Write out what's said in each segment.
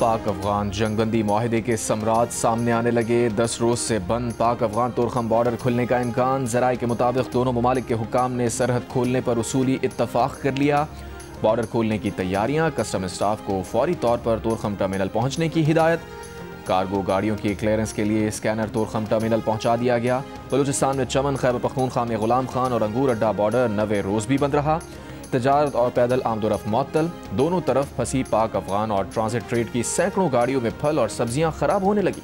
पाक अफगान जंगबंदी मुआहदे के समरात सामने आने लगे। 10 रोज से बंद पाक अफगान तुरखम बॉर्डर खुलने का इम्कान। ज़राए के मुताबिक दोनों ममालिक के हुक्काम ने सरहद खोलने पर उसूली इत्तफाक कर लिया। बॉर्डर खोलने की तैयारियां, कस्टम स्टाफ को फौरी तौर पर तुरखम टर्मिनल पहुंचने की हिदायत। कार्गो गाड़ियों की क्लियरेंस के लिए स्कैनर तुरखम टर्मिनल पहुंचा दिया गया। बलूचिस्तान में चमन, खैबर पख्तूनख्वा में गुलाम खान और अंगूर अड्डा बॉर्डर 90 रोज भी बंद रहा। तजारत और पैदल आमदोरफ्त मुअत्तल। दोनों तरफ फंसी पाक अफगान और ट्रांजिट ट्रेड की सैकड़ों गाड़ियों में फल और सब्जियां खराब होने लगी।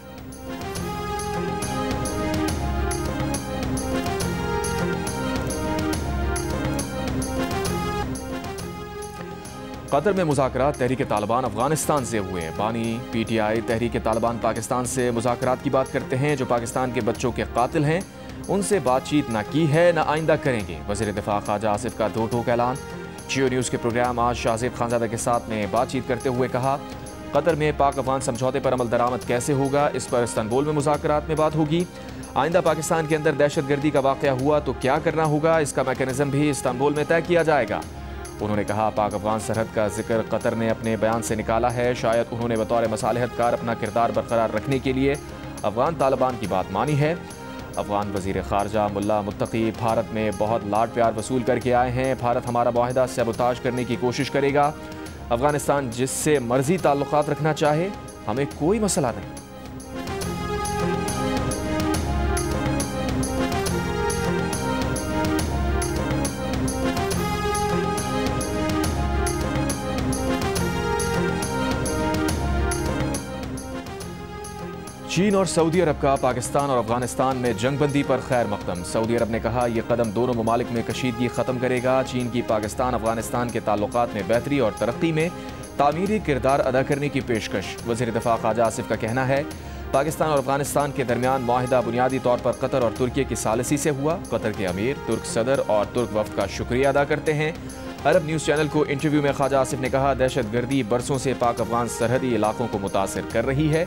कतर में मुज़ाकरात तहरीक तालिबान अफगानिस्तान से हुए। बानी PTI तहरीक तालिबान पाकिस्तान से मुज़ाकरात की बात करते हैं, जो पाकिस्तान के बच्चों के कातिल हैं। उनसे बातचीत ना की है, ना आइंदा करेंगे। वज़ीर दिफा ख्वाजा आसिफ का दो टोक ऐलान। जियो न्यूज़ के प्रोग्राम आज शाहज़ेब खानज़ादा के साथ में बातचीत करते हुए कहा, कतर में पाक अफगान समझौते पर अमल दरामद कैसे होगा, इस पर इस्तांबुल में मुज़ाकरात में बात होगी। आइंदा पाकिस्तान के अंदर दहशतगर्दी का वाक़या हुआ तो क्या करना होगा, इसका मैकेनिज़्म भी इस्तांबुल में तय किया जाएगा। उन्होंने कहा, पाक अफगान सरहद का जिक्र कतर ने अपने बयान से निकाला है। शायद उन्होंने बतौर मसालहतकार अपना किरदार बरकरार रखने के लिए अफगान तालिबान की बात मानी है। अफगान वज़ीर ख़ारजा मुल्ला मुत्तकी भारत में बहुत लाड प्यार वसूल करके आए हैं। भारत हमारा मुआहिदा सबूताज करने की कोशिश करेगा। अफगानिस्तान जिससे मर्जी ताल्लुकात रखना चाहे, हमें कोई मसला नहीं। चीन और सऊदी अरब का पाकिस्तान और अफगानिस्तान में जंगबंदी पर खैर मकदम। सऊदी अरब ने कहा, यह कदम दोनों ममालिक में कशीदगी ख़त्म करेगा। चीन की पाकिस्तान अफगानिस्तान के ताल्लुकात में बेहतरी और तरक्की में तामीरी किरदार अदा करने की पेशकश। वज़ीर दिफा ख्वाजा आसिफ का कहना है, पाकिस्तान और अफगानिस्तान के दरमियान मुआहिदा बुनियादी तौर पर कतर और तुर्की की सालिसी से हुआ। कतर के अमीर, तुर्क सदर और तुर्क वफ़द का शुक्रिया अदा करते हैं। अरब न्यूज़ चैनल को इंटरव्यू में ख्वाजा आसिफ ने कहा, दहशतगर्दी बरसों से पाक अफगान सरहदी इलाकों को मुतासिर कर रही है।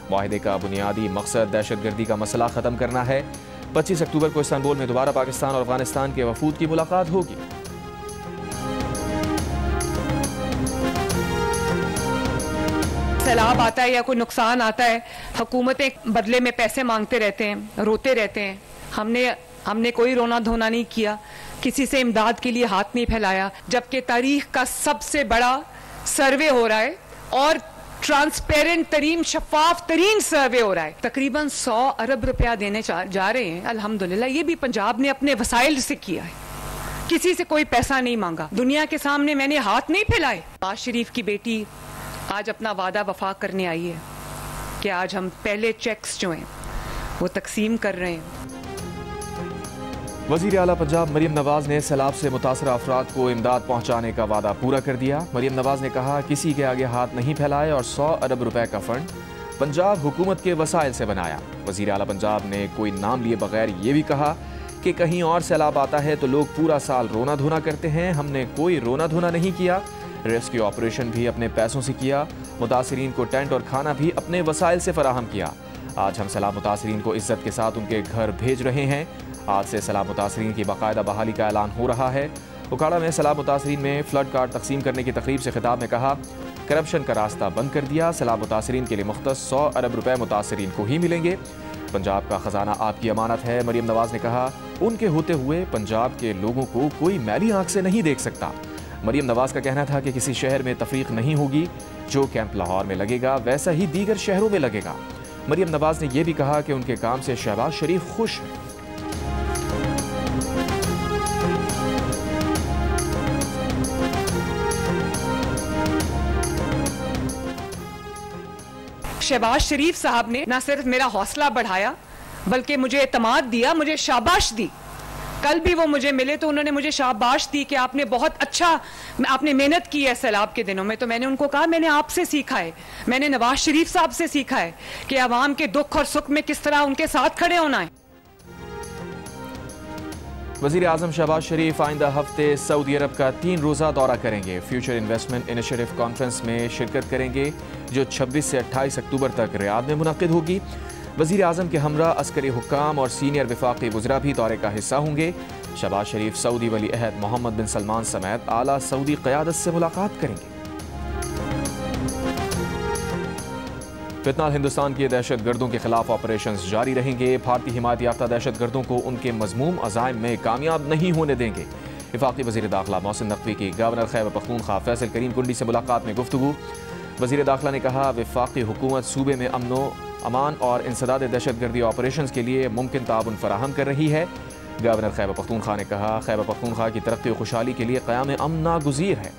मुआहिदे का बुनियादी मकसद दहशतगर्दी का मसला ख़त्म करना है। 25 अक्टूबर को इस्तांबुल में दोबारा पाकिस्तान और अफगानिस्तान के वफूद की मुलाकात होगी। सैलाब आता है या कोई नुकसान आता है, हुकूमतें बदले में पैसे मांगते रहते हैं, रोते रहते हैं। हमने कोई रोना धोना नहीं किया, किसी से इमदाद के लिए हाथ नहीं फैलाया, जबकि तारीख का सबसे बड़ा सर्वे हो रहा है और ट्रांसपेरेंट तरीन, शफाफ तरीन सर्वे हो रहा है। तकरीबन 100 अरब रुपया देने जा रहे हैं। अल्हम्दुलिल्लाह, ये भी पंजाब ने अपने वसाइल से किया है, किसी से कोई पैसा नहीं मांगा। दुनिया के सामने मैंने हाथ नहीं फैलाए। नवाज शरीफ की बेटी आज अपना वादा वफा करने आई है कि आज हम पहले चेक्स जो हैं वो तकसीम कर रहे हैं। वज़ीर आला पंजाब मरीम नवाज ने सैलाब से मुतासरा अफराद को इमदाद पहुँचाने का वादा पूरा कर दिया। मरीम नवाज ने कहा, किसी के आगे हाथ नहीं फैलाए और 100 अरब रुपए का फंड पंजाब हुकूमत के वसाइल से बनाया। वज़ीर आला पंजाब ने कोई नाम लिए बगैर ये भी कहा कि कहीं और सैलाब आता है तो लोग पूरा साल रोना धोना करते हैं, हमने कोई रोना धोना नहीं किया। रेस्क्यू ऑपरेशन भी अपने पैसों से किया। मुतासरीन को टेंट और खाना भी अपने वसाइल से फराहम किया। आज हम सैलाब मुतासरीन को इज्जत के साथ उनके घर भेज रहे हैं। आज से सैलाब मुतासरीन की बाकायदा बहाली का ऐलान हो रहा है। उकाड़ा में सैलाब मुतासरीन में फ्लड कार्ड तकसीम करने की तकरीब से खिताब में कहा, करप्शन का रास्ता बंद कर दिया। सैलाब मुतासरीन के लिए मुख्तस 100 अरब रुपए मुतासरीन को ही मिलेंगे। पंजाब का खजाना आपकी अमानत है। मरीम नवाज ने कहा, उनके होते हुए पंजाब के लोगों को कोई मैली आंख से नहीं देख सकता। मरीम नवाज का कहना था कि किसी शहर में तफरीक नहीं होगी, जो कैंप लाहौर में लगेगा वैसा ही दीगर शहरों में लगेगा। मरीम नवाज ने यह भी कहा कि उनके काम से शहबाज शरीफ खुश हैं। शहबाज शरीफ साहब ने न सिर्फ मेरा हौसला बढ़ाया बल्कि मुझे एतमाद दिया, मुझे शाबाश दी। कल भी वो मुझे मिले तो उन्होंने मुझे शाबाश दी कि आपने बहुत अच्छा, आपने मेहनत की है सैलाब के दिनों में। तो मैंने उनको कहा, मैंने आपसे सीखा है, मैंने नवाज शरीफ साहब से सीखा है कि अवाम के दुख और सुख में किस तरह उनके साथ खड़े होना है। वज़ीर आज़म शहबाज शरीफ आइंदा हफ्ते सऊदी अरब का 3 रोज़ा दौरा करेंगे। फ्यूचर इन्वेस्टमेंट इनिशिएटिव कॉन्फ्रेंस में शिरकत करेंगे, जो 26 से 28 अक्टूबर तक रियाद में मुनक़िद होगी। वज़ीर आज़म के हमरा अस्करी हुक्काम और सीनियर वफाकी वज़रा भी दौरे का हिस्सा होंगे। शहबाज शरीफ सऊदी वली अहद मोहम्मद बिन सलमान समेत आला सऊदी क़यादत से मुलाकात करेंगे। फिलहाल हिंदुस्तान के दहशत गर्दों के खिलाफ ऑपरेशन जारी रहेंगे। भारतीय हिमायत याफ्ता दहशत गर्दों को उनके मजमूम अज़ाइम में कामयाब नहीं होने देंगे। वफाकी वज़ीर दाखिला मोहसिन नकवी की गवर्नर खैबर पख्तूनख्वा फैसल करीम कुंडी से मुलाकात में गुफ्तगू। वज़ीर दाखिला ने कहा, वफाकी हुकूमत सूबे में अमनो अमान और इंसदाद दहशत गर्दी ऑपरेशन के लिए मुमकिन ताउन फराहम कर रही है। गवर्नर खैबर पख्तूनख्वा ने कहा, खैबर पख्तूनख्वा की तरक्की और खुशहाली के लिए क़याम अमन नागुज़ीर है।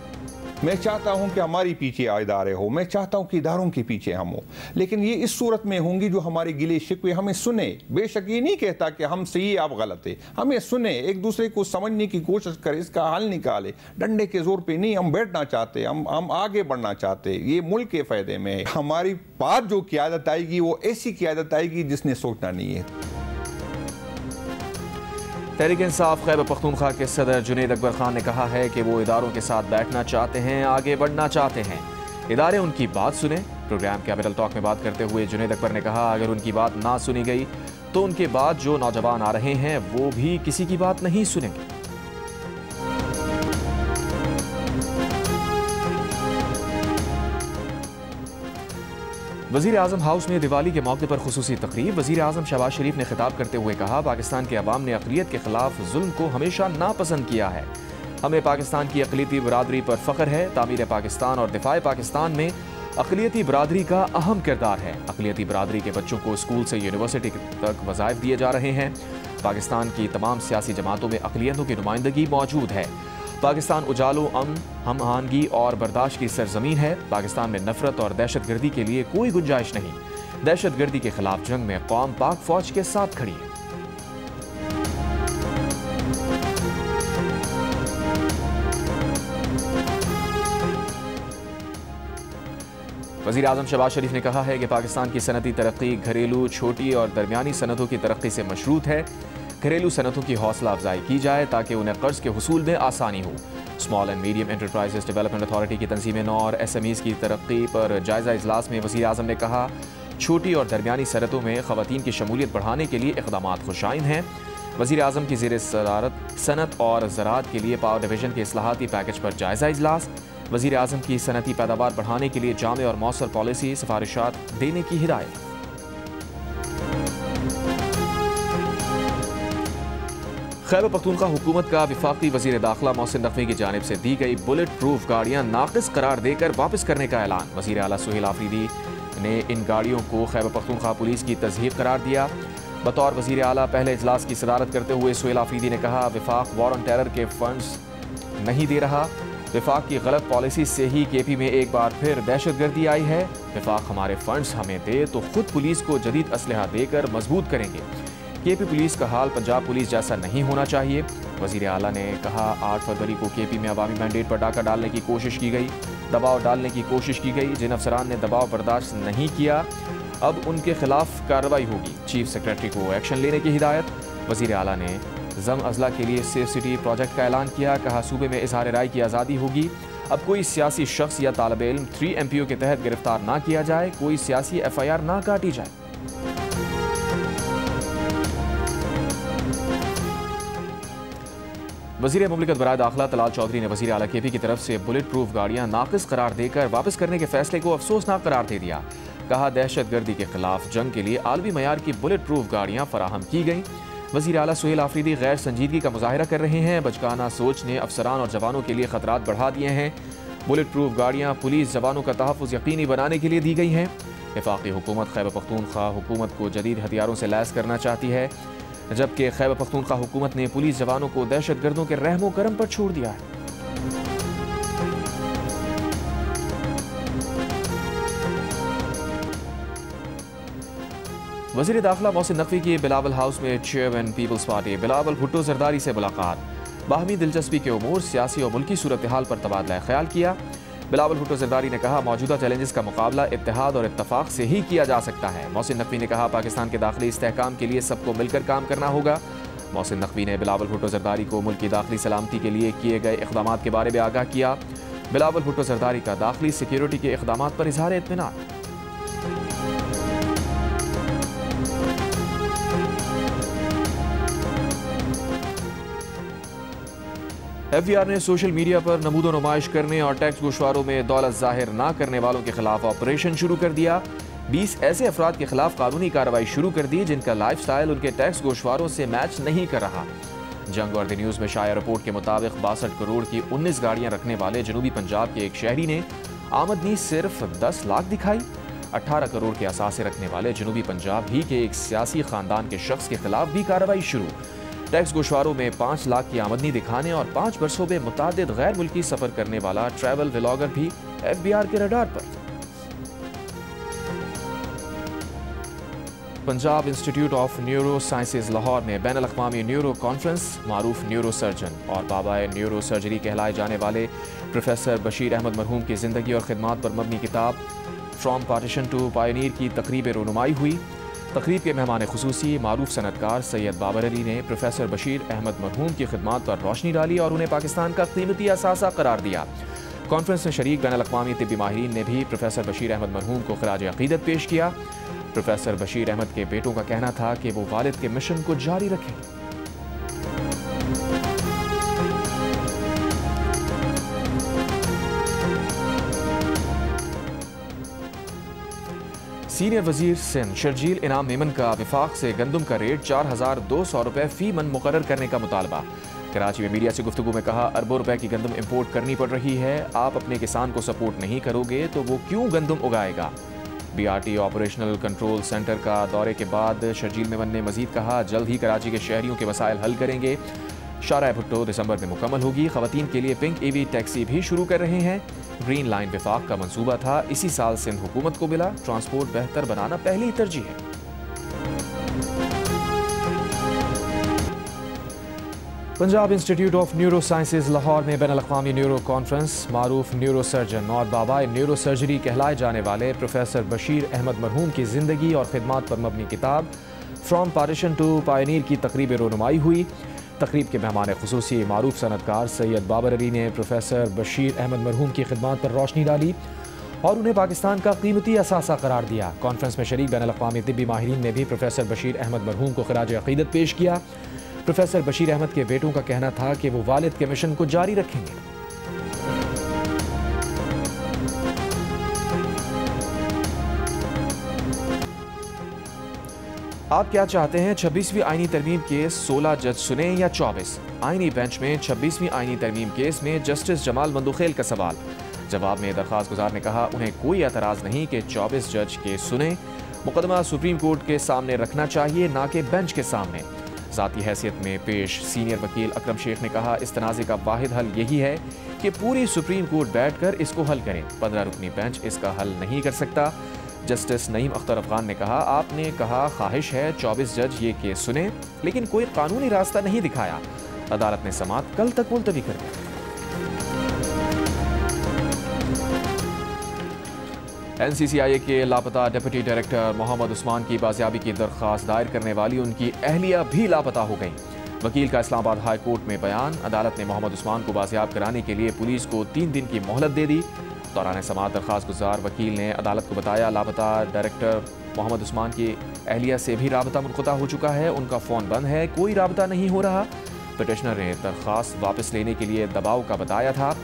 मैं चाहता हूं कि हमारी पीछे इदारे हो, मैं चाहता हूं कि इदारों के पीछे हम हो, लेकिन ये इस सूरत में होंगी जो हमारे गिले शिकवे हमें सुने। बेशक ये नहीं कहता कि हम सही आप गलत है, हमें सुने, एक दूसरे को समझने की कोशिश करे, इसका हल निकाले। डंडे के जोर पे नहीं हम बैठना चाहते, हम आगे बढ़ना चाहते। ये मुल्क के फायदे में है। हमारी बात जो क़यादत आएगी वो ऐसी क़यादत आएगी जिसने सोचना नहीं है। तहरीक इंसाफ खैबर पख्तूनख्वा के सदर जुनैद अकबर खान ने कहा है कि वो इदारों के साथ बैठना चाहते हैं, आगे बढ़ना चाहते हैं, इदारे उनकी बात सुने। प्रोग्राम कैपिटल टॉक में बात करते हुए जुनैद अकबर ने कहा, अगर उनकी बात ना सुनी गई तो उनके बाद जो नौजवान आ रहे हैं वो भी किसी की बात नहीं सुनेंगे। वज़ीर आज़म हाउस में दिवाली के मौके पर खुसूसी तकरीब। वज़ीर आज़म शहबाज शरीफ ने खिताब करते हुए कहा, पाकिस्तान के अवाम ने अक़लियत के खिलाफ जुल्म को हमेशा नापसंद किया है। हमें पाकिस्तान की अक़लियती बरादरी पर फ़ख्र है। तामीर पाकिस्तान और दिफाए पाकिस्तान में अक़लियती बरादरी का अहम किरदार है। अक़लियती बरादरी के बच्चों को स्कूल से यूनिवर्सिटी तक वज़ाइफ दिए जा रहे हैं। पाकिस्तान की तमाम सियासी जमातों में अक़लियतों की नुमाइंदगी मौजूद है। पाकिस्तान उजालो अमन, हम आहंगी और बर्दाश्त की सरजमीन है। पाकिस्तान में नफरत और दहशत गर्दी के लिए कोई गुंजाइश नहीं। दहशत गर्दी के खिलाफ जंग में कौम पाक फौज के साथ खड़ी है। वज़ीर आज़म शहबाज शरीफ ने कहा है कि पाकिस्तान की सनती तरक्की घरेलू, छोटी और दरमियानी सनतों की तरक्की से मशरूत है। घरेलू सनतों की हौसला अफजाई की जाए ताकि उन्हें कर्ज के हुसूल में आसानी हो। Small and medium enterprises development authority की तंजीम नौ और SMEs की तरक्की पर जायजा इजलास में वज़ीर आज़म ने कहा, छोटी और दरमियानी सनतों में ख़वातीन की शमूलियत बढ़ाने के लिए इक़दामात खुशाइन हैं। वज़ीर आज़म की ज़ेर सदारत सनत और ज़राअत के लिए पावर डिवीज़न के इस्लाहाती पैकेज पर जायजा इजलास। वज़ीर आज़म की सनती पैदावार बढ़ाने के लिए जामे और मौसर पॉलिसी सिफारिशात देने की हिदायत। खैबर पख्तूनख्वा हुकूमत का वफाकी वज़ीर दाखिला मोहसिन नकवी की जानिब से दी गई बुलेट प्रूफ गाड़ियाँ नाक़िस करार देकर वापस करने का ऐलान। वज़ीर आला सुहेल आफरीदी ने इन गाड़ियों को खैबर पख्तूनख्वा पुलिस की तज़हीब करार दिया। बतौर वज़ीर आला पहले इजलास की सदारत करते हुए सुहेल आफरीदी ने कहा, वफाक वॉर ऑन टेरर के फंड्स नहीं दे रहा। वफाक की गलत पॉलिसी से ही KP में एक बार फिर दहशत गर्दी आई है। वफाक हमारे फंड्स हमें दे तो खुद पुलिस को जदीद असलहा देकर मजबूत करेंगे। KP पुलिस का हाल पंजाब पुलिस जैसा नहीं होना चाहिए। वज़ीर आला ने कहा, 8 फरवरी को KP में अवामी मैंडेट पर डाका डालने की कोशिश की गई, दबाव डालने की कोशिश की गई। जिन अफसरान ने दबाव बर्दाश्त नहीं किया अब उनके खिलाफ कार्रवाई होगी। चीफ सेक्रेटरी को एक्शन लेने की हिदायत। वज़ीर आला ने जम अजला के लिए सेफ सिटी प्रोजेक्ट का ऐलान किया। कहा, सूबे में इजहार राय की आज़ादी होगी। अब कोई सियासी शख्स या तालिब इल्म 3 MPO के तहत गिरफ्तार ना किया जाए, कोई सियासी FIR ना काटी जाए। वज़ीर मुमलिकत बराए दाखिला तलाल चौधरी ने वज़ीर आला KP की तरफ से बुलेट प्रूफ गाड़ियाँ नाक़िस करार देकर वापस करने के फैसले को अफसोसनाक करार दे दिया। कहा, दहशत गर्दी के खिलाफ जंग के लिए आलमी मयार की बुलेट प्रूफ गाड़ियाँ फराहम की गई। वज़ीर आला सुहेल आफरीदी गैर संजीदगी का मुजाहिरा कर रहे हैं। बचकाना सोच ने अफसरान और जवानों के लिए खतरात बढ़ा दिए हैं। बुलेट प्रूफ गाड़ियाँ पुलिस जवानों का तहफ़्फ़ुज़ यकीनी बनाने के लिए दी गई हैं। वफाकी हुकूमत खैबर पख्तूनख्वा हुकूमत को जदीद हथियारों से लैस करना चाहती है, जबकि खैबर पख्तूनख्वा हुकूमत ने पुलिस जवानों को दहशत गर्दों के रहमो करम पर छोड़ दिया है। वज़ीर दाखिला मोहसिन नकवी की बिलावल हाउस में chairman Peoples Party Bilawal Bhutto Zardari से मुलाकात। बाहमी दिलचस्पी के उमूर, सियासी और मुल्की सूरत हाल पर तबादला ख्याल किया। बिलावल भुट्टो जरदारी ने कहा, मौजूदा चैलेंजेस का मुकाबला इत्तेहाद और इत्तफाक से ही किया जा सकता है। मोहसिन नकवी ने कहा, पाकिस्तान के दाखिली इस्तेहकाम के लिए सबको मिलकर काम करना होगा। मोहसिन नकवी ने बिलावल भुट्टो जरदारी को मुल्क की दाखिली सलामती के लिए किए गए इक़दामात के बारे में आगाह किया। बिलावल भुट्टो जरदारी का दाखिली सिक्योरिटी के इक़दामात पर इज़हार इत्मीनान। FBR ने सोशल मीडिया पर नमूदो नुमाइश करने और टैक्स गोशवारों में दौलत जाहिर ना करने वालों के खिलाफ ऑपरेशन शुरू कर दिया। 20 ऐसे अफराद के खिलाफ कानूनी कार्रवाई शुरू कर दी जिनका लाइफस्टाइल उनके टैक्स गोशवारों से मैच नहीं कर रहा। जंग और द न्यूज़ में शाया रिपोर्ट के मुताबिक 62 करोड़ की 19 गाड़ियां रखने वाले जनूबी पंजाब के एक शहरी ने आमदनी सिर्फ 10 लाख दिखाई। 18 करोड़ के असासे रखने वाले जनूबी पंजाब ही के एक सियासी खानदान के शख्स के खिलाफ भी कार्रवाई शुरू। टैक्स गोशवारों में 5 लाख की आमदनी दिखाने और 5 बरसों में मुतादिद गैर मुल्की सफर करने वाला ट्रैवल व्लॉगर भी FBI के रडार पर। Punjab institute of neuro sciences Lahore में बैन अल-अक़वामी न्यूरो कॉन्फ्रेंस मारूफ न्यूरो सर्जन और बाबाए न्यूरो सर्जरी कहलाए जाने वाले प्रोफेसर बशीर अहमद मरहूम की ज़िंदगी और खिदमात पर मबनी किताब फ्राम पार्टीशन टू पायनीर की तकरीब रोनुमाई हुई। तकरीब के मेहमान खुसूसी मारूफ सनतकार सैयद बाबर अली ने प्रोफेसर बशीर अहमद मरहूम की खिदमात पर रोशनी डाली और उन्हें पाकिस्तान का कीमती असासा करार दिया। कॉन्फ्रेंस में शरीक बैन अल-अक़वामी तिब्बी माहिरीन ने भी प्रोफेसर बशीर अहमद मरहूम को खिराज अक़ीदत पेश किया। प्रोफेसर बशीर अहमद के बेटों का कहना था कि वो वालिद के मिशन को जारी रखेंगे। सीनियर वजीर सिंध शर्जील इनाम मेमन का विफाक से गंदम का रेट 4200 रुपए फी मन मुकर्रर करने का मुतालबा। कराची में मीडिया से गुफ्तगू में कहा, अरबों रुपए की गंदम इंपोर्ट करनी पड़ रही है। आप अपने किसान को सपोर्ट नहीं करोगे तो वो क्यों गंदम उगाएगा। BRT ऑपरेशनल कंट्रोल सेंटर का दौरे के बाद शर्जील मेमन ने मजीद कहा, जल्द ही कराची के शहरियों के मसाइल हल करेंगे। शाहराह भुट्टो दिसंबर में मुकम्मल होगी। खवातीन के लिए पिंक EV टैक्सी भी शुरू कर रहे हैं। ग्रीन लाइन विफाक का मंसूबा था, इसी साल सिंध हुकूमत को मिला। ट्रांसपोर्ट बेहतर बनाना पहली तरजीह है। Punjab institute of neuro sciences Lahore में बैन अल-अक़वामी न्यूरो कॉन्फ्रेंस मारूफ न्यूरो सर्जन और बाबाए न्यूरो सर्जरी कहलाए जाने वाले प्रोफेसर बशीर अहमद मरहूम की ज़िंदगी और खिदमात पर मबनी किताब फ्राम पार्टीशन टू पायनीर की तकरीब रोनुमाई हुई। तकरीब के मेहमान खुसूसी मारूफ सनतकार सैयद बाबर अली ने प्रोफेसर बशीर अहमद मरहूम की खिदमात पर रोशनी डाली और उन्हें पाकिस्तान का कीमती असासा करार दिया। कॉन्फ्रेंस में शरीक बैन अल-अक़वामी तिब्बी माहिरीन ने भी प्रोफेसर बशीर अहमद मरहूम को खिराज अक़ीदत पेश किया। प्रोफेसर बशीर अहमद के बेटों का कहना था कि वो वालिद के मिशन को जारी रखेंगे। आप क्या चाहते हैं, 26वीं आईनी तरमीम केस 16 जज सुने या 24? आईनी बेंच में 26वीं आईनी तरमीम केस में जस्टिस जमाल मंदुखेल का सवाल। जवाब में दरख्वास्त गुजार ने कहा, उन्हें कोई एतराज़ नहीं कि 24 जज केस सुने। मुकदमा सुप्रीम कोर्ट के सामने रखना चाहिए, ना कि बेंच के सामने। ज़ाती हैसियत में पेश सीनियर वकील अकरम शेख ने कहा, इस तनाज़े का वाहिद हल यही है कि पूरी सुप्रीम कोर्ट बैठकर इसको हल करें। 15 रुकनी बेंच इसका हल नहीं कर सकता। जस्टिस नईम अख्तर अफगान ने कहा, आपने कहा ख्वाहिश है 24 जज ये केस सुने, लेकिन कोई कानूनी रास्ता नहीं दिखाया। अदालत ने समाअत कल तक मुलतवी कर दी। NCCIA के लापता डिप्टी डायरेक्टर मोहम्मद उस्मान की बाजियाबी की दरख्वास्त दायर करने वाली उनकी अहलिया भी लापता हो गई। वकील का इस्लामाबाद हाई कोर्ट में बयान, अदालत ने मोहम्मद उस्मान को बाजियाब कराने के लिए पुलिस को 3 दिन की मोहलत दे दी। दौरान समाअत दरख्वास्त गुजार वकील ने अदालत को बताया, लापता डायरेक्टर मोहम्मद उस्मान की अहलिया से भी राबता मुनक़ता हो चुका है, उनका फ़ोन बंद है, कोई राबता नहीं हो रहा। पिटिशनर ने दरख्वास्त वापस लेने के लिए दबाव का बताया था।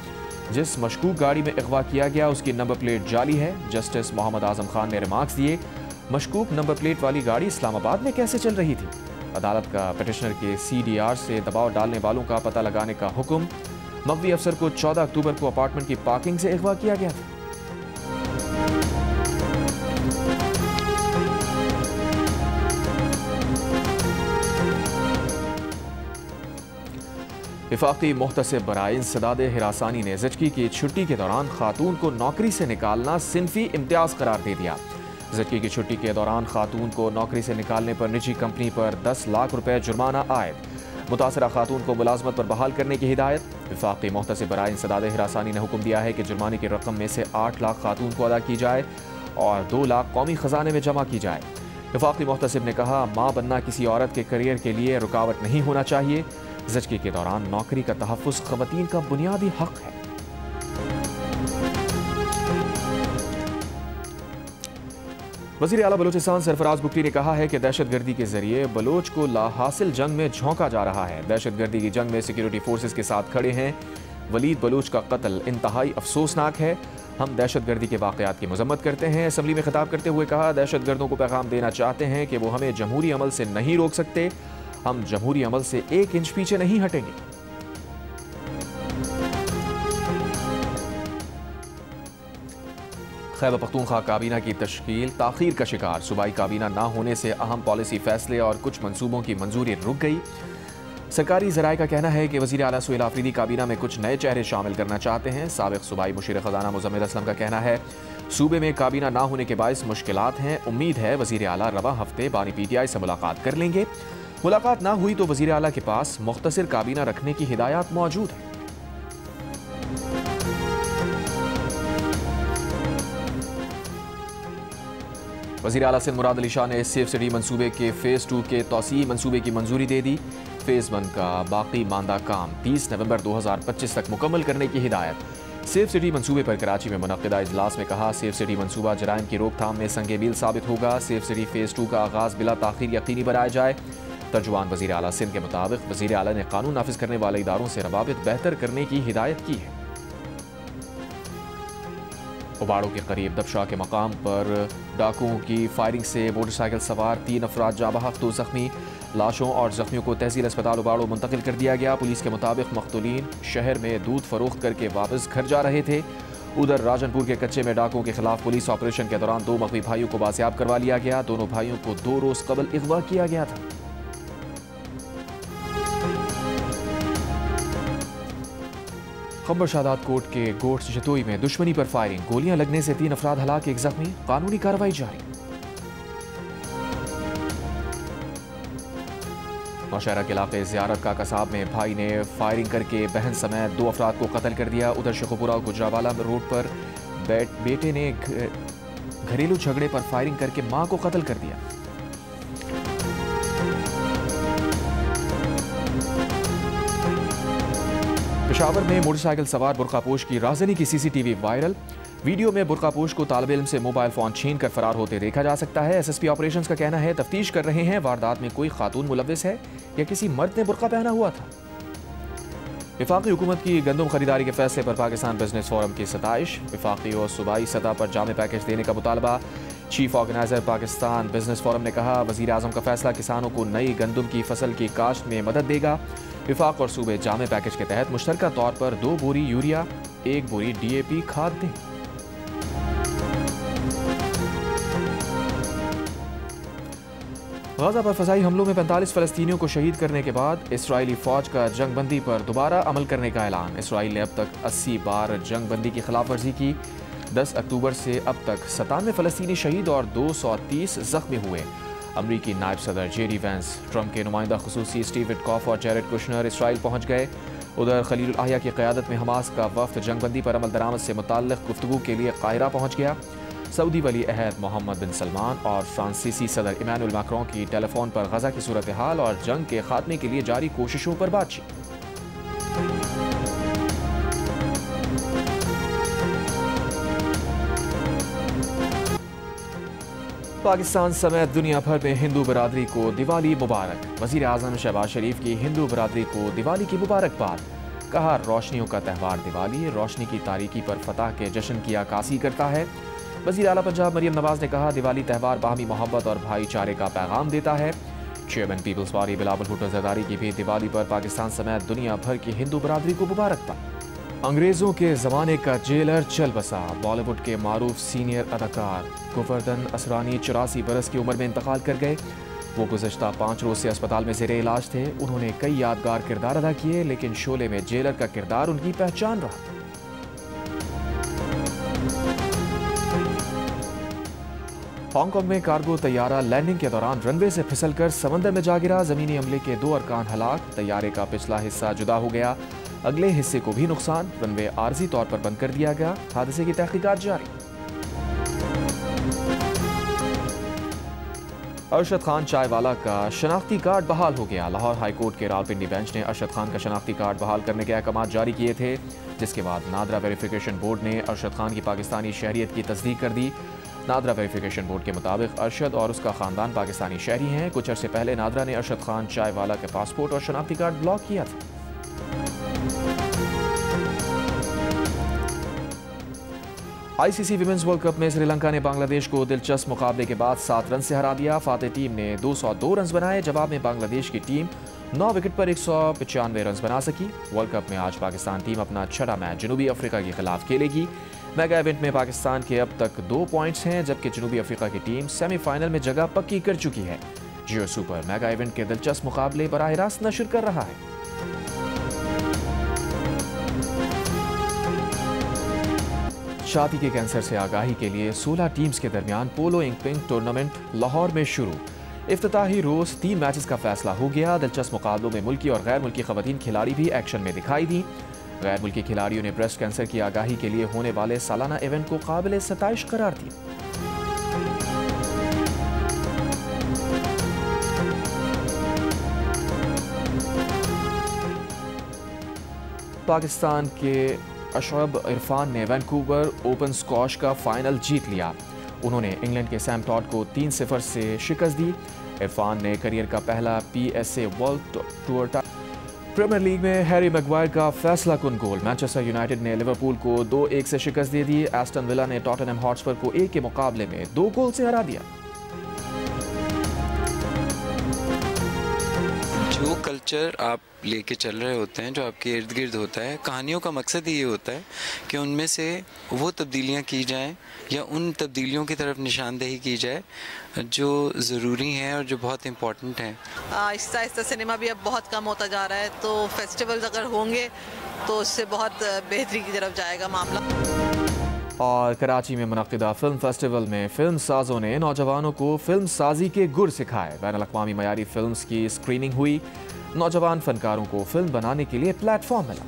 जिस मशकूक गाड़ी में अगवा किया गया उसकी नंबर प्लेट जाली है। जस्टिस मोहम्मद आजम खान ने रिमार्क्स दिए, मशकूक नंबर प्लेट वाली गाड़ी इस्लामाबाद में कैसे चल रही थी। अदालत का पिटिशनर के CDR से दबाव डालने वालों का पता लगाने का हुक्म। मकवी अफसर को 14 अक्टूबर को अपार्टमेंट की पार्किंग से अगवा किया गया था। वफाकी मुहतसिब बराए इंसदाद हिरासानी ने ज़चगी की छुट्टी के दौरान खातून को नौकरी से निकालना सिनफी इम्तियाज़ करार दे दिया। ज़चगी की छुट्टी के दौरान खातून को नौकरी से निकालने पर निजी कंपनी पर 10 लाख रुपए जुर्माना आयद। मुतासरा खातून को मुलाजमत पर बहाल करने की हिदायत। वफाकी मुहतसिब बराए इंसदाद हिरासानी ने हुक्म दिया है कि जुर्माने की रकम में से 8 लाख खातून को अदा की जाए और 2 लाख कौमी खजाने में जमा की जाए। वफाकी मुहतसिब ने कहा, माँ बनना किसी औरत के करियर के लिए रुकावट नहीं होना चाहिए। ज़चगी के दौरान नौकरी का तहफ़्फ़ुज़ ख़वातीन का बुनियादी हक है। वज़ीर आला बलूचिस्तान सरफराज बुगटी ने कहा है कि दहशतगर्दी के जरिए बलोच को लाहासिल जंग में झोंका जा रहा है। दहशतगर्दी की जंग में सिक्योरिटी फोर्सेस के साथ खड़े हैं। वलीद बलूच का कत्ल इंतहाई अफसोसनाक है। हम दहशतगर्दी के वाक़यात की मजम्मत करते हैं। असम्बली में खिताब करते हुए कहा, दहशतगर्दों को पैगाम देना चाहते हैं कि वो हमें जमहूरी अमल से नहीं रोक सकते। हम जमहूरी अमल से 1 इंच पीछे नहीं हटेंगे। खैबर पख्तूनख्वा काबीना की तश्कील ताख़ीर का शिकार। सूबाई काबीना ना होने से अहम पॉलिसी फैसले और कुछ मंसूबों की मंजूरी रुक गई। सरकारी ज़राए का कहना है कि वज़ीर आला सुहेल आफरीदी काबीना में कुछ नए चेहरे शामिल करना चाहते हैं। साबिक़ सूबाई मुशीर ख़ज़ाना मुज़म्मिल असलम का कहना है, सूबे में काबीना ना होने के बायस मुश्किलात हैं। उम्मीद है वज़ीर आला रवा हफ्ते बानी PTI से मुलाकात कर लेंगे। मुलाकात ना हुई तो वज़ीर आला के पास मुख्तसर काबीना रखने की हिदायत मौजूद है। वज़ीर आला सिंध मुराद अली शाह ने सेफ सिटी मंसूबे के फ़ेज़ 2 के तौसीई मंसूबे की मंजूरी दे दी। फ़ेज़ 1 का बाकी मानदा काम 30 नवंबर 2025 तक मुकम्मल करने की हिदायत। सेफ सिटी मंसूबे पर कराची में मुनक़्क़िदा इजलास में कहा, सेफ सिटी मंसूबा जराइम की रोकथाम में संगे मील साबित होगा। सेफ सिटी फ़ेज़ 2 का आगाज़ बिला ताख़ीर यकीनी बनाया जाए। तर्जुमान वज़ीर आला सिंध के मुताबिक वज़ीर आला ने कानून नाफिज करने वाले इदारों से रवाबित बेहतर करने की हिदायत की है। उबाड़ों के करीब दबशाह के मकाम पर डाकुओं की फायरिंग से मोटरसाइकिल सवार 3 अफराद जाँ बहक, 2 ज़ख्मी। लाशों और जख्मियों को तहसील अस्पताल उबाड़ों मुंतकिल कर दिया गया। पुलिस के मुताबिक मख्तूलीन शहर में दूध फरोख्त करके वापस घर जा रहे थे। उधर राजनपुर के कच्चे में डाकुओं के खिलाफ पुलिस ऑपरेशन के दौरान 2 मगवी भाइयों को बाजियाब करवा लिया गया। दोनों भाइयों को 2 रोज कबल अगवा किया गया था। खंबर शादात कोट के गोट्स जतोई में दुश्मनी पर फायरिंग, गोलियां लगने से 3 अफराद हलाक, 1 जख्मी। कानूनी कार्रवाई जारी। नौशहरा के इलाके ज़ियारत का कसाब में भाई ने फायरिंग करके बहन समेत 2 अफराद को कत्ल कर दिया। उधर शेखुपुरा गुजरावाला रोड पर बेटे ने घरेलू झगड़े पर फायरिंग करके मां को कत्ल कर दिया। पेशावर में मोटरसाइकिल सवार बुर्कापोश की राजनी की CCTV वायरल। वीडियो में बुर्कापोश को तालिब इल्म से मोबाइल फोन छीन कर फरार होते देखा जा सकता है। SSP ऑपरेशंस का कहना है, तफ्तीश कर रहे हैं वारदात में कोई खातून मुलव्विस है या किसी मर्द ने बुर्का पहना हुआ था। वफाकी हुकूमत की गंदम खरीदारी के फैसले पर पाकिस्तान बिजनेस फोरम की सताइश। वफाकी और सूबाई सतह पर जामे पैकेज देने का मुतालबा। Chief organiser Pakistan business forum ने कहा, वज़ीर आज़म का फैसला किसानों को नई गंदम की फसल की काश्त में मदद देगा। विफाक और सूबे जामे पैकेज के तहत मुश्तरका तौर पर 2 बोरी यूरिया, 1 बोरी DAP खाद दें। गाजा पर फ़ज़ाई हमलों में 45 फ़लस्तीनियों को शहीद करने के बाद इसराइली फ़ौज का जंगबंदी पर दोबारा अमल करने का ऐलान। इसराइल ने अब तक 80 बार जंगबंदी की खिलाफ वर्जी की। 10 अक्टूबर से अब तक 97 फ़लस्तीनी शहीद और 230 जख्मी हुए। अमरीकी नायब सदर जेडी वैंस, ट्रंप के नुमाइंदा खुसूसी स्टीव विटकॉफ और जैरेड कुशनर इसराइल पहुँच गए। उधर खलील अहिया की क़यादत में हमास का वफ़द जंगबंदी पर अमल दरामद से मुताल्लिक़ गुफ्तगू के लिए काहिरा पहुँच गया। सऊदी वली अहद मोहम्मद बिन सलमान और फ्रांसीसी सदर इमैनुअल मैक्रों की टेलीफोन पर गजा की सूरत हाल और जंग के खात्मे के लिए जारी कोशिशों पर बातचीत। पाकिस्तान समेत दुनिया भर में हिंदू बरादरी को दिवाली मुबारक। वज़ीर आज़म शहबाज शरीफ की हिंदू बरादरी को दिवाली की मुबारकबाद। कहा, रोशनियों का त्यौहार दिवाली रोशनी की तारीकी पर फतह के जश्न की अक्कासी करता है। वज़ीर आला पंजाब मरियम नवाज ने कहा, दिवाली त्यौहार बाहमी मोहब्बत और भाईचारे का पैगाम देता है। Chairman Peoples Party Bilawal Bhutto Zardari की भी दिवाली पर पाकिस्तान समेत दुनिया भर की हिंदू बरादरी को मुबारकबाद। अंग्रेज़ों के ज़माने का जेलर चल बसा। बॉलीवुड के मारूफ सीनियर अदाकार गोवर्धन असरानी 84 बरस की उम्र में इंतकाल कर गए। वो गुज़श्ता 5 रोज़ से अस्पताल में ज़ेरे इलाज थे। उन्होंने कई यादगार किरदार अदा किए, लेकिन शोले में जेलर का किरदार उनकी पहचान रहा। हांगकांग में कार्गो तैयारा लैंडिंग के दौरान रनवे से फिसलकर समंदर में जा गिरा। ज़मीनी हमले के 2 अरकान हलाक। तैयारे का पिछला हिस्सा जुदा हो गया, अगले हिस्से को भी नुकसान। रनवे आर्जी तौर पर बंद कर दिया गया। हादसे की तहकीकात जारी। अरशद खान चायवाला का शनाख्ती कार्ड बहाल हो गया। लाहौर हाईकोर्ट के रावलपिंडी बेंच ने अरशद खान का शनाख्ती कार्ड बहाल करने के अहकाम जारी किए थे, जिसके बाद नादरा वेरिफिकेशन बोर्ड ने अरशद खान की पाकिस्तानी शहरियत की तस्दीक कर दी। नादरा वेरिफिकेशन बोर्ड के मुताबिक अरशद और उसका खानदान पाकिस्तानी शहरी हैं। कुछ अर्से पहले नादरा ने अरशद खान चायवाला के पासपोर्ट और शनाख्ती कार्ड ब्लॉक किया था। आईसीसी विमेंस वर्ल्ड कप में श्रीलंका ने बांग्लादेश को दिलचस्प मुकाबले के बाद 7 रन से हरा दिया। फातेह टीम ने 202 रन बनाए। जवाब में बांग्लादेश की टीम 9 विकेट पर 195 रन बना सकी। वर्ल्ड कप में आज पाकिस्तान टीम अपना छठा मैच जनूबी अफ्रीका के खिलाफ खेलेगी। मेगा इवेंट में पाकिस्तान के अब तक 2 पॉइंट्स हैं, जबकि जनूबी अफ्रीका की टीम सेमीफाइनल में जगह पक्की कर चुकी है। जियो सुपर मेगा इवेंट के दिलचस्प मुकाबले बराह रास्त नशर कर रहा है। छाती के कैंसर से आगाही के लिए 16 टीम्स के दरमियान पोलो इंक टूर्नामेंट लाहौर में शुरू। इफ्तिताही रोज 3 मैचेस का फैसला हो गया। दिलचस्प मुकाबलों में मुल्की और गैर मुल्की खवातीन खिलाड़ी भी एक्शन में दिखाई दी। गैर मुल्की खिलाड़ियों ने ब्रेस्ट कैंसर की आगाही के लिए होने वाले सालाना इवेंट को काबिल सताइश करार दिया। पाकिस्तान के अशरफ इरफान ने वैंकूवर ओपन स्क्वॉश का फाइनल जीत लिया। उन्होंने इंग्लैंड के सैम टॉड को 3-0 से शिकस्त दी। इरफान ने करियर का पहला PSA world tour. Premier league में हैरी मैगवायर का फैसला कुन गोल। मैनचेस्टर यूनाइटेड ने लिवरपूल को 2-1 से शिकस्त दे दी। एस्टन विला ने टॉटनहम हॉटस्पर को 1 के मुकाबले में 2 गोल से हरा दिया। जो कल्चर आप लेके चल रहे होते हैं, जो आपके इर्द गिर्द होता है, कहानियों का मकसद ही ये होता है कि उनमें से वो तब्दीलियाँ की जाएं या उन तब्दीलियों की तरफ निशानदेही की जाए जो ज़रूरी हैं और जो बहुत इम्पोर्टेंट हैं। आहिस्ता आहिस्ता सिनेमा भी अब बहुत कम होता जा रहा है, तो फेस्टिवल्स अगर होंगे तो उससे बहुत बेहतरी की तरफ जाएगा मामला। और कराची में मुनक्किदा फिल्म फेस्टिवल में फिल्म साजों ने नौजवानों को फिल्म साजी के गुर सिखाए। बैनुल-अक़वामी मयारी फिल्म्स की स्क्रीनिंग हुई। नौजवान फनकारों को फिल्म बनाने के लिए प्लेटफॉर्म मिला।